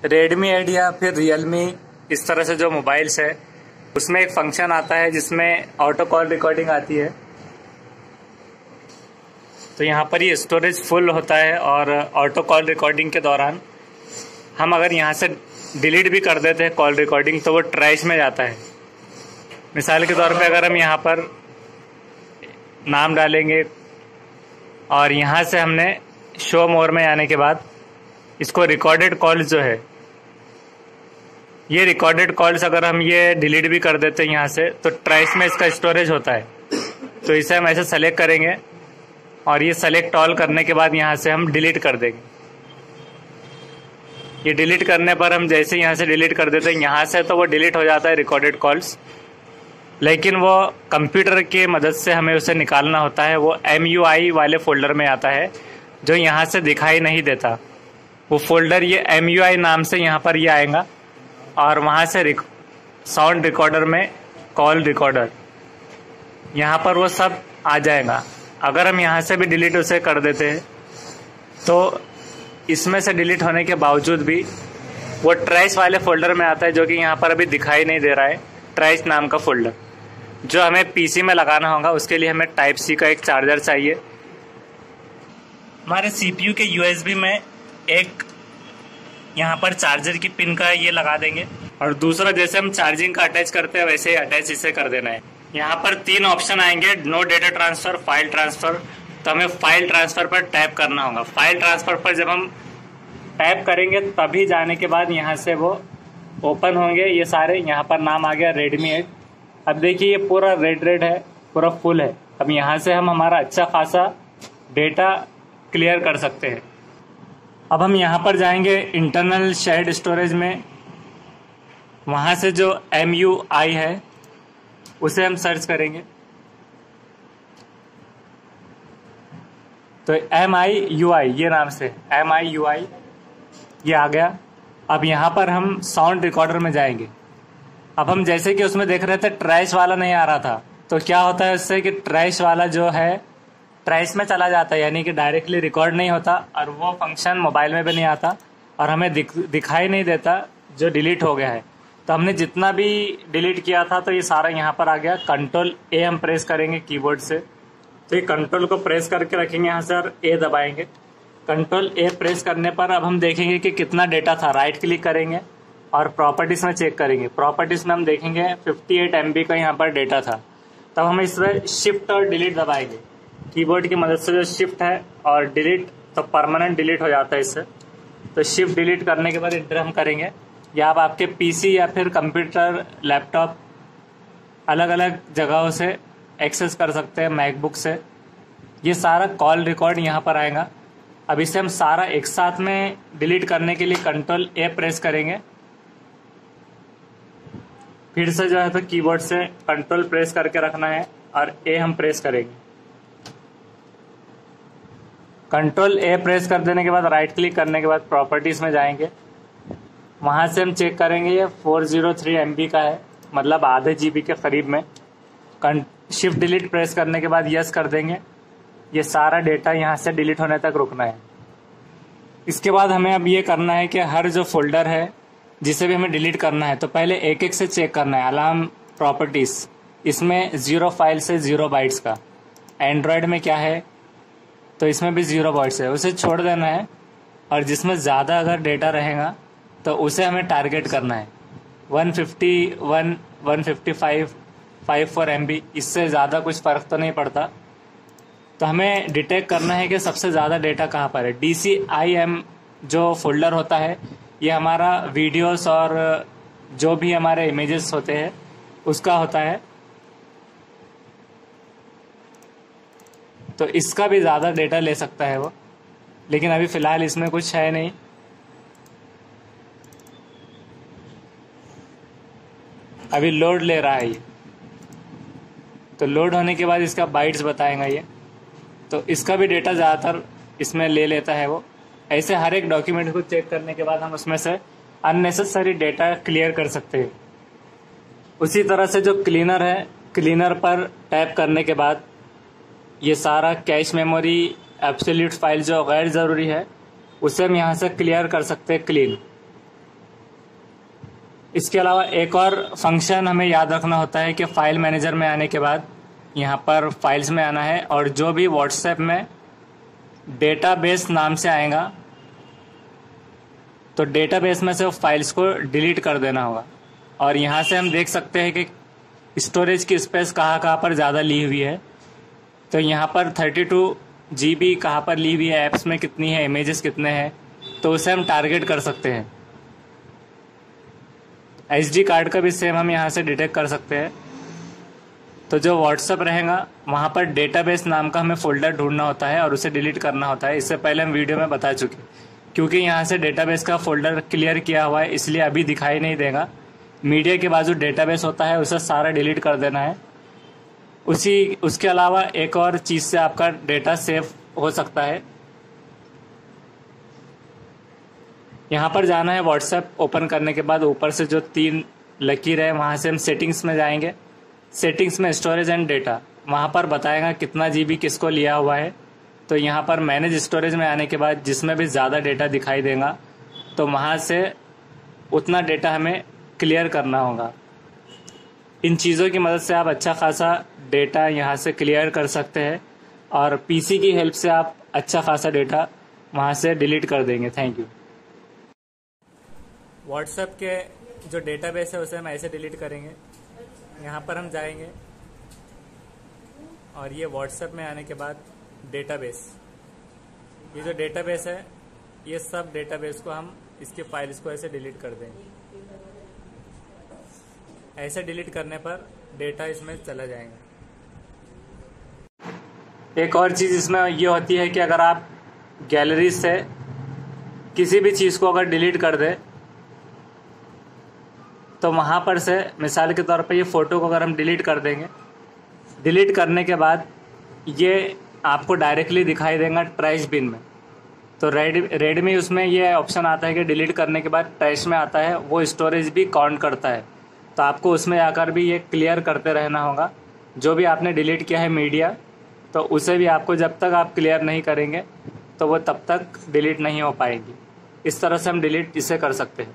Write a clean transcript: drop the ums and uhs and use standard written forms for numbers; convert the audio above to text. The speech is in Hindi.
रेडमी 8 या फिर रियलमी इस तरह से जो मोबाइल्स है उसमें एक फंक्शन आता है जिसमें ऑटो कॉल रिकॉर्डिंग आती है। तो यहाँ पर ये स्टोरेज फुल होता है और ऑटो कॉल रिकॉर्डिंग के दौरान हम अगर यहाँ से डिलीट भी कर देते हैं कॉल रिकॉर्डिंग तो वो ट्रैश में जाता है। मिसाल के तौर पे अगर हम यहाँ पर नाम डालेंगे और यहाँ से हमने शो मोर में आने के बाद इसको रिकॉर्डेड कॉल्स जो है, ये रिकॉर्डेड कॉल्स अगर हम ये डिलीट भी कर देते हैं यहाँ से तो ट्रैश में इसका स्टोरेज होता है। तो इसे हम ऐसे सेलेक्ट करेंगे और ये सेलेक्ट ऑल करने के बाद यहाँ से हम डिलीट कर देंगे। ये डिलीट करने पर हम जैसे यहाँ से डिलीट कर देते हैं यहाँ से तो वो डिलीट हो जाता है रिकॉर्डेड कॉल्स, लेकिन वो कंप्यूटर की मदद से हमें उसे निकालना होता है। वो MUI वाले फोल्डर में आता है जो यहाँ से दिखाई नहीं देता। वो फोल्डर ये MUI नाम से यहाँ पर ये आएगा और वहाँ से साउंड रिकॉर्डर में कॉल रिकॉर्डर यहाँ पर वो सब आ जाएगा। अगर हम यहाँ से भी डिलीट उसे कर देते हैं तो इसमें से डिलीट होने के बावजूद भी वो ट्रैश वाले फोल्डर में आता है जो कि यहाँ पर अभी दिखाई नहीं दे रहा है। ट्रैश नाम का फोल्डर जो हमें पीसी में लगाना होगा, उसके लिए हमें टाइप सी का एक चार्जर चाहिए। हमारे CPU के USB में एक यहाँ पर चार्जर की पिन का ये लगा देंगे और दूसरा जैसे हम चार्जिंग का अटैच करते हैं वैसे ही अटैच इसे कर देना है। यहाँ पर 3 ऑप्शन आएंगे, no data transfer, file transfer. तो हमें फाइल ट्रांसफर पर टैप करना होगा। फाइल ट्रांसफर पर जब हम टैप करेंगे तभी जाने के बाद यहाँ से वो ओपन होंगे ये सारे। यहाँ पर नाम आ गया रेडमी 8। अब देखिए ये पूरा रेड है, पूरा फुल है। अब यहाँ से हम हमारा अच्छा खासा डेटा क्लियर कर सकते हैं। अब हम यहाँ पर जाएंगे इंटरनल शेयर्ड स्टोरेज में, वहाँ से जो MUI है उसे हम सर्च करेंगे तो MIUI ये नाम से MIUI ये आ गया। अब यहाँ पर हम साउंड रिकॉर्डर में जाएंगे। अब हम जैसे कि उसमें देख रहे थे ट्रैश वाला नहीं आ रहा था, तो क्या होता है उससे कि ट्रैश वाला जो है ट्रैश में चला जाता है, यानी कि डायरेक्टली रिकॉर्ड नहीं होता और वो फंक्शन मोबाइल में भी नहीं आता और हमें दिखाई नहीं देता जो डिलीट हो गया है। तो हमने जितना भी डिलीट किया था तो ये सारा यहाँ पर आ गया। कंट्रोल A हम प्रेस करेंगे कीबोर्ड से, तो ये कंट्रोल को प्रेस करके रखेंगे यहाँ से और A दबाएंगे। कंट्रोल A प्रेस करने पर अब हम देखेंगे कि कितना डेटा था। राइट क्लिक करेंगे और प्रॉपर्टीज में चेक करेंगे। प्रॉपर्टीज में हम देखेंगे 58 MB का यहाँ पर डेटा था। तब हम इसमें शिफ्ट और डिलीट दबाएंगे कीबोर्ड की मदद से। जो शिफ्ट है और डिलीट तो परमानेंट डिलीट हो जाता है इससे। तो शिफ्ट डिलीट करने के बाद इंटर हम करेंगे। या आप आपके PC या फिर कंप्यूटर लैपटॉप अलग अलग जगहों से एक्सेस कर सकते हैं, मैकबुक से। ये सारा कॉल रिकॉर्ड यहाँ पर आएगा। अब इसे हम सारा एक साथ में डिलीट करने के लिए कंट्रोल A प्रेस करेंगे। फिर से जो है तो कीबोर्ड से कंट्रोल प्रेस करके रखना है और A हम प्रेस करेंगे। कंट्रोल A प्रेस कर देने के बाद राइट क्लिक करने के बाद प्रॉपर्टीज में जाएंगे। वहाँ से हम चेक करेंगे ये 403 MB का है, मतलब आधे GB के करीब में। शिफ्ट डिलीट प्रेस करने के बाद यस कर देंगे। ये सारा डेटा यहाँ से डिलीट होने तक रुकना है। इसके बाद हमें अब ये करना है कि हर जो फोल्डर है जिसे भी हमें डिलीट करना है तो पहले एक एक से चेक करना है। अलार्म प्रॉपर्टीज, इसमें 0 फाइल से 0 बाइट्स का। एंड्रॉयड में क्या है तो इसमें भी 0 बाइट्स है, उसे छोड़ देना है। और जिसमें ज़्यादा अगर डेटा रहेगा तो उसे हमें टारगेट करना है। 151, 155, 54 MB, इससे ज़्यादा कुछ फ़र्क तो नहीं पड़ता। तो हमें डिटेक्ट करना है कि सबसे ज़्यादा डेटा कहाँ पर है। DCIM जो फोल्डर होता है ये हमारा वीडियोस और जो भी हमारे इमेजेस होते हैं उसका होता है। तो इसका भी ज़्यादा डेटा ले सकता है वो, लेकिन अभी फ़िलहाल इसमें कुछ है नहीं। अभी लोड ले रहा है ये, तो लोड होने के बाद इसका बाइट्स बताएगा ये। तो इसका भी डेटा ज़्यादातर इसमें ले लेता है वो। ऐसे हर एक डॉक्यूमेंट को चेक करने के बाद हम उसमें से अननेसेसरी डेटा क्लियर कर सकते हैं। उसी तरह से जो क्लीनर है, क्लीनर पर टैप करने के बाद ये सारा कैश मेमोरी एब्सोल्यूट फाइल जो गैर ज़रूरी है उसे हम यहाँ से क्लियर कर सकते हैं, क्लीन। इसके अलावा एक और फंक्शन हमें याद रखना होता है कि फाइल मैनेजर में आने के बाद यहाँ पर फाइल्स में आना है और जो भी व्हाट्सएप में डेटाबेस नाम से आएगा तो डेटाबेस में से फाइल्स को डिलीट कर देना होगा। और यहाँ से हम देख सकते हैं कि स्टोरेज की स्पेस कहाँ कहाँ पर ज़्यादा ली हुई है। तो यहाँ पर 32 GB कहाँ पर ली हुई है, ऐप्स में कितनी है, इमेजेस कितने हैं, तो उसे हम टारगेट कर सकते हैं। SD कार्ड का भी सेम हम यहाँ से डिटेक्ट कर सकते हैं। तो जो व्हाट्सएप रहेगा वहाँ पर डेटाबेस नाम का हमें फ़ोल्डर ढूंढना होता है और उसे डिलीट करना होता है। इससे पहले हम वीडियो में बता चुके, क्योंकि यहाँ से डेटाबेस का फ़ोल्डर क्लियर किया हुआ है इसलिए अभी दिखाई नहीं देगा। मीडिया के बाजू डेटाबेस होता है, उसे सारा डिलीट कर देना है। उसके अलावा एक और चीज़ से आपका डेटा सेव हो सकता है। यहाँ पर जाना है, व्हाट्सएप ओपन करने के बाद ऊपर से जो 3 लकीर है वहाँ से हम सेटिंग्स में जाएंगे। सेटिंग्स में स्टोरेज एंड डेटा, वहाँ पर बताएगा कितना GB किसको लिया हुआ है। तो यहाँ पर मैनेज स्टोरेज में आने के बाद जिसमें भी ज़्यादा डेटा दिखाई देगा तो वहाँ से उतना डेटा हमें क्लियर करना होगा। इन चीज़ों की मदद से आप अच्छा खासा डेटा यहाँ से क्लियर कर सकते हैं और PC की हेल्प से आप अच्छा खासा डेटा वहाँ से डिलीट कर देंगे। Thank you. व्हाट्सएप के जो डेटाबेस है उसे हम ऐसे डिलीट करेंगे। यहाँ पर हम जाएंगे और ये व्हाट्सएप में आने के बाद डेटाबेस, ये जो डेटाबेस है ये सब डेटाबेस को हम इसके फाइल्स को ऐसे डिलीट कर देंगे। ऐसे डिलीट करने पर डेटा इसमें चला जाएगा। एक और चीज़ इसमें ये होती है कि अगर आप गैलरी से किसी भी चीज़ को अगर डिलीट कर दे तो वहाँ पर से मिसाल के तौर पे ये फ़ोटो को अगर हम डिलीट कर देंगे, डिलीट करने के बाद ये आपको डायरेक्टली दिखाई देगा ट्रैश बिन में। तो रेड में उसमें ये ऑप्शन आता है कि डिलीट करने के बाद ट्रैश में आता है, वो स्टोरेज भी काउंट करता है। तो आपको उसमें आकर भी ये क्लियर करते रहना होगा। जो भी आपने डिलीट किया है मीडिया, तो उसे भी आपको जब तक आप क्लियर नहीं करेंगे तो वो तब तक डिलीट नहीं हो पाएगी। इस तरह से हम डिलीट इसे कर सकते हैं।